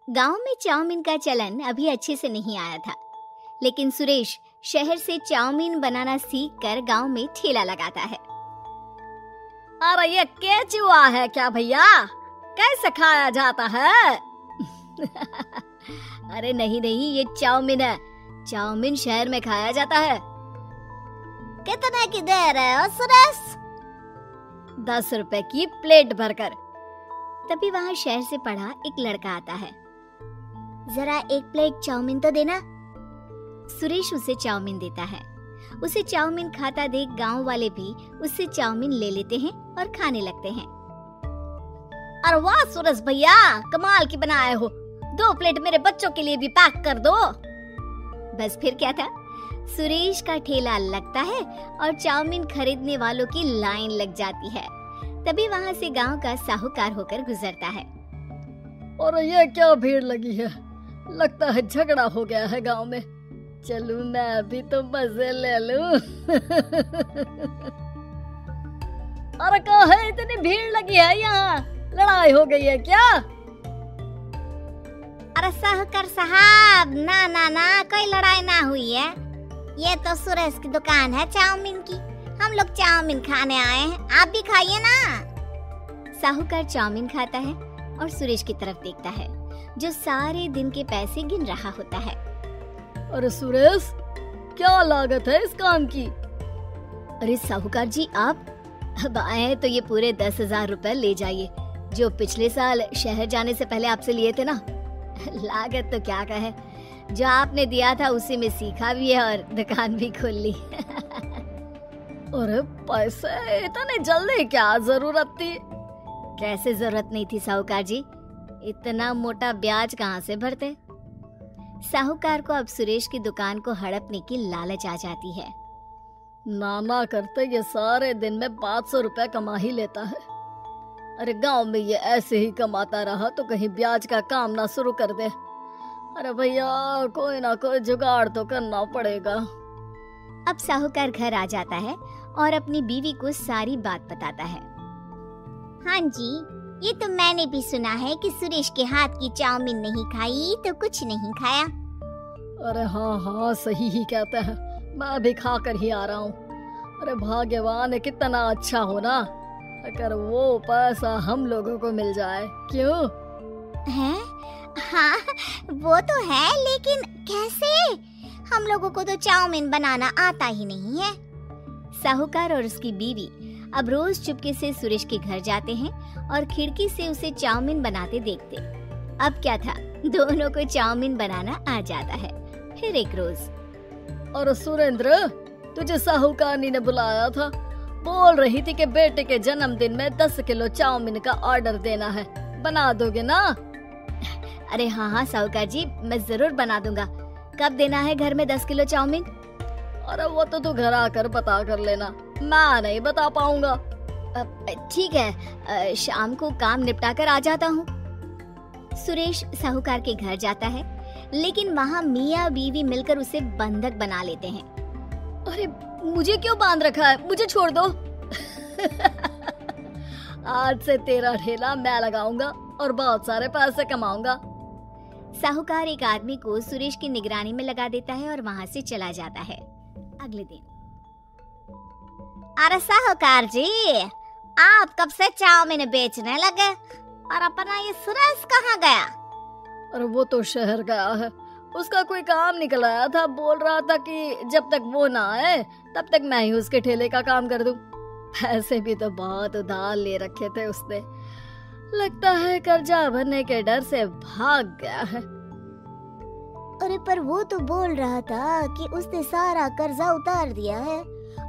गांव में चाउमीन का चलन अभी अच्छे से नहीं आया था, लेकिन सुरेश शहर से चाउमीन बनाना सीखकर गांव में ठेला लगाता है। अरे ये केचुआ है क्या भैया? कैसे खाया जाता है? अरे नहीं नहीं, ये चाउमीन है। चाउमीन शहर में खाया जाता है। कितने की दे रहे हो सुरेश? 10 रुपए की प्लेट भरकर। तभी वहाँ शहर से पढ़ा एक लड़का आता है। जरा एक प्लेट चाउमीन तो देना। सुरेश उसे चाउमीन देता है। उसे चाउमीन खाता देख गांव वाले भी उससे चाउमीन ले लेते हैं और खाने लगते हैं। अरे वाह सुरेश भैया, कमाल की बनाए हो। 2 प्लेट मेरे बच्चों के लिए भी पैक कर दो। बस फिर क्या था, सुरेश का ठेला लगता है और चाउमीन खरीदने वालों की लाइन लग जाती है। तभी वहाँ से गांव का साहूकार होकर गुजरता है। और ये क्या भीड़ लगी है? लगता है झगड़ा हो गया है गांव में। चलूं मैं अभी तो मजे ले लूं। अरे कहाँ है, इतनी भीड़ लगी है यहाँ? लड़ाई हो गई है क्या? अरे साहूकार साहब, ना ना ना, कोई लड़ाई ना हुई है। ये तो सुरेश की दुकान है चाउमीन की। हम लोग चाउमीन खाने आए हैं, आप भी खाइए ना। साहूकार चाउमीन खाता है और सुरेश की तरफ देखता है, जो सारे दिन के पैसे गिन रहा होता है। अरे सुरेश, क्या लागत है इस काम की? अरे साहूकार जी, आप अब आए हैं तो ये पूरे 10,000 रुपए ले जाइए, जो पिछले साल शहर जाने से पहले आपसे लिए थे ना। लागत तो क्या कहे, जो आपने दिया था उसी में सीखा भी है और दुकान भी खोल ली। अरे पैसे इतने जल्दी क्या जरूरत थी? कैसे जरूरत नहीं थी साहूकार जी, इतना मोटा ब्याज कहाँ से भरते। साहूकार को अब सुरेश की दुकान को हड़पने की लालच आ जाती है। नाना करते ये सारे दिन में 500 रुपए कमा ही लेता है। अरे गांव में ये ऐसे ही कमाता रहा तो कहीं ब्याज का काम ना शुरू कर दे। अरे भैया, कोई ना कोई जुगाड़ तो करना पड़ेगा। अब साहूकार घर आ जाता है और अपनी बीवी को सारी बात बताता है। हाँ जी, ये तो मैंने भी सुना है कि सुरेश के हाथ की चाउमीन नहीं खाई तो कुछ नहीं खाया। अरे हाँ हाँ, सही ही कहते हैं, मैं भी खा कर ही आ रहा हूँ। अरे भाग्यवान है, कितना अच्छा हो ना अगर वो पैसा हम लोगों को मिल जाए। क्यों है? हाँ वो तो है, लेकिन कैसे? हम लोगों को तो चाउमीन बनाना आता ही नहीं है। साहूकार और उसकी बीवी अब रोज चुपके से सुरेश के घर जाते हैं और खिड़की से उसे चाउमीन बनाते देखते। अब क्या था, दोनों को चाउमीन बनाना आ जाता है। फिर एक रोज, और सुरेंद्र, तुझे साहूकारनी ने बुलाया था। बोल रही थी कि बेटे के जन्मदिन में 10 किलो चाउमीन का ऑर्डर देना है, बना दोगे ना? अरे हाँ हाँ साहूकार जी, मैं जरूर बना दूंगा। कब देना है घर में 10 किलो चाउमीन? अरे वो तो तू घर आकर पता कर लेना, मैं नहीं बता पाऊंगा। ठीक है, शाम को काम निपटा कर आ जाता हूँ। सुरेश साहूकार के घर जाता है, लेकिन वहाँ मियाँ बीवी मिलकर उसे बंधक बना लेते हैं। अरे मुझे क्यों बांध रखा है, मुझे छोड़ दो। आज से तेरा ठेला मैं लगाऊंगा और बहुत सारे पैसे कमाऊंगा। साहूकार एक आदमी को सुरेश की निगरानी में लगा देता है और वहाँ से चला जाता है। अगले दिन, अरे साहूकार जी, आप कब से चाउमीन बेचने लगे और अपना ये सुरेश कहाँ गया? अरे वो तो शहर गया है, उसका कोई काम निकल आया था। बोल रहा था कि जब तक वो ना आए तब तक मैं ही उसके ठेले का काम कर दूं। पैसे भी तो बहुत उधार ले रखे थे उसने, लगता है कर्जा भरने के डर से भाग गया है। अरे पर वो तो बोल रहा था कि उसने सारा कर्जा उतार दिया है,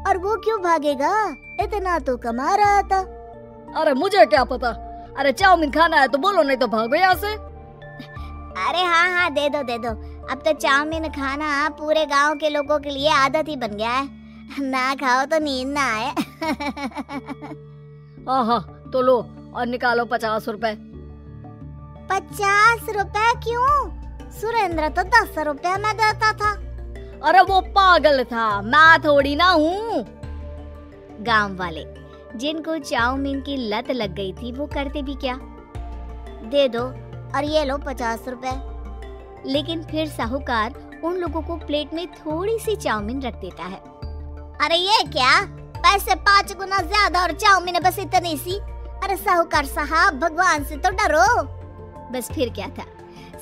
और वो क्यों भागेगा? इतना तो कमा रहा था। अरे मुझे क्या पता। अरे चाउमीन खाना है तो बोलो, नहीं तो भागो यहाँ से। अरे हाँ हाँ, दे दो दे दो। अब तो चाउमीन खाना पूरे गांव के लोगों के लिए आदत ही बन गया है, ना खाओ तो नींद ना आए। हाँ हाँ, तो लो और निकालो 50 रुपए। 50 रुपए क्यों? सुरेंद्र तो 10 रुपए में देता था। अरे वो पागल था, मैं थोड़ी ना हूँ। गांव वाले जिनको चाउमीन की लत लग गई थी, वो करते भी क्या, दे दो और ये लो 50 रुपए। लेकिन फिर साहूकार उन लोगों को प्लेट में थोड़ी सी चाउमीन रख देता है। अरे ये क्या, पैसे 5 गुना ज्यादा और चाउमीन बस इतनी सी। अरे साहूकार साहब, भगवान से तो डरो। बस फिर क्या था,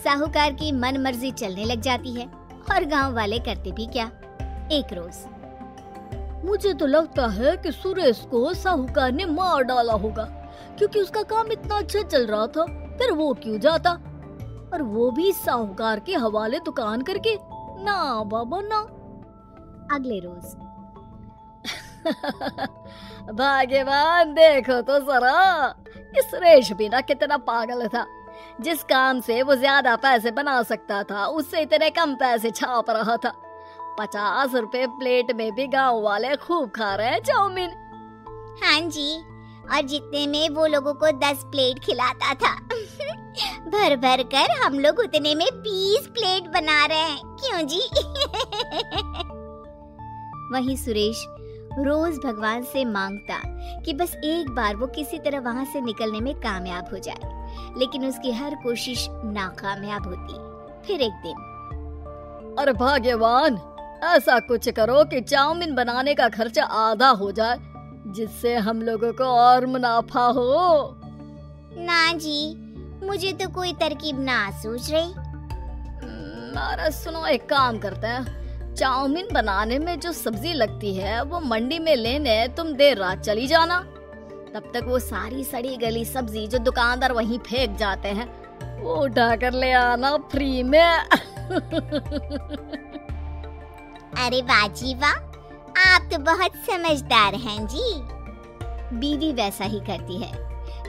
साहूकार की मन मर्जी चलने लग जाती है और गांव वाले करते भी क्या। एक रोज मुझे तो लगता है कि सुरेश को साहूकार ने मार डाला होगा, क्योंकि उसका काम इतना अच्छा चल रहा था, फिर वो क्यों जाता, और वो भी साहूकार के हवाले दुकान करके। ना बाबा ना। अगले रोज भाग्यवान, देखो तो जरा, इस सुरेश भी ना कितना पागल था। जिस काम से वो ज्यादा पैसे बना सकता था, उससे इतने कम पैसे छाप रहा था। 50 रुपए प्लेट में भी गांव वाले खूब खा रहे हैं चाउमीन। हाँ जी, और जितने में वो लोगों को 10 प्लेट खिलाता था भर भर कर हम लोग उतने में 20 प्लेट बना रहे हैं, क्यों जी? वहीं सुरेश रोज भगवान से मांगता कि बस एक बार वो किसी तरह वहां से निकलने में कामयाब हो जाए, लेकिन उसकी हर कोशिश नाकामयाब होती। फिर एक दिन, अरे भाग्यवान, ऐसा कुछ करो कि चाउमीन बनाने का खर्चा आधा हो जाए, जिससे हम लोगों को और मुनाफा हो। ना जी, मुझे तो कोई तरकीब ना सूझ रही। अरे सुनो, एक काम करते हैं, चाउमीन बनाने में जो सब्जी लगती है वो मंडी में लेने तुम देर रात चली जाना। तब तक वो सारी सड़ी गली सब्जी जो दुकानदार वहीं फेंक जाते हैं, वो उठा कर ले आना फ्री में। अरे वाह जी वाह, आप तो बहुत समझदार हैं जी। बीवी वैसा ही करती है,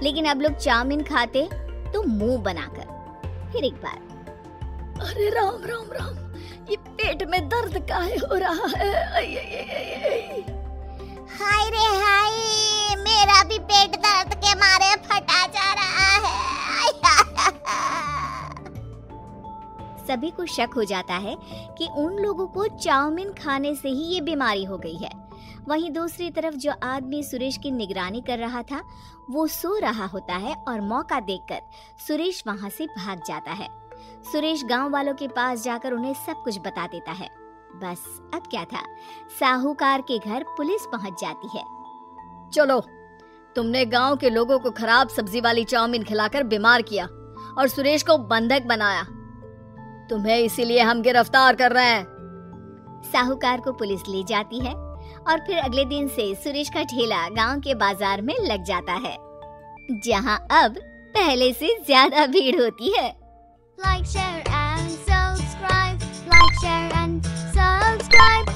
लेकिन अब लोग चाउमीन खाते तो मुंह बनाकर। फिर एक बार, अरे राम राम राम, ये पेट में दर्द काहे हो रहा है? हाय रे हाय, मेरा भी पेट दर्द के मारे फटा जा रहा है। सभी को शक हो जाता है कि उन लोगों को चाउमीन खाने से ही ये बीमारी हो गई है। वहीं दूसरी तरफ जो आदमी सुरेश की निगरानी कर रहा था, वो सो रहा होता है और मौका देखकर सुरेश वहां से भाग जाता है। सुरेश गांव वालों के पास जाकर उन्हें सब कुछ बता देता है। बस अब क्या था, साहूकार के घर पुलिस पहुंच जाती है। चलो, तुमने गांव के लोगों को खराब सब्जी वाली चाउमीन खिलाकर बीमार किया और सुरेश को बंधक बनाया। तुम्हें इसीलिए हम गिरफ्तार कर रहे हैं। साहूकार को पुलिस ले जाती है और फिर अगले दिन से सुरेश का ठेला गांव के बाजार में लग जाता है, जहां अब पहले से ज्यादा भीड़ होती है। Like, share and subscribe. Like, share and subscribe.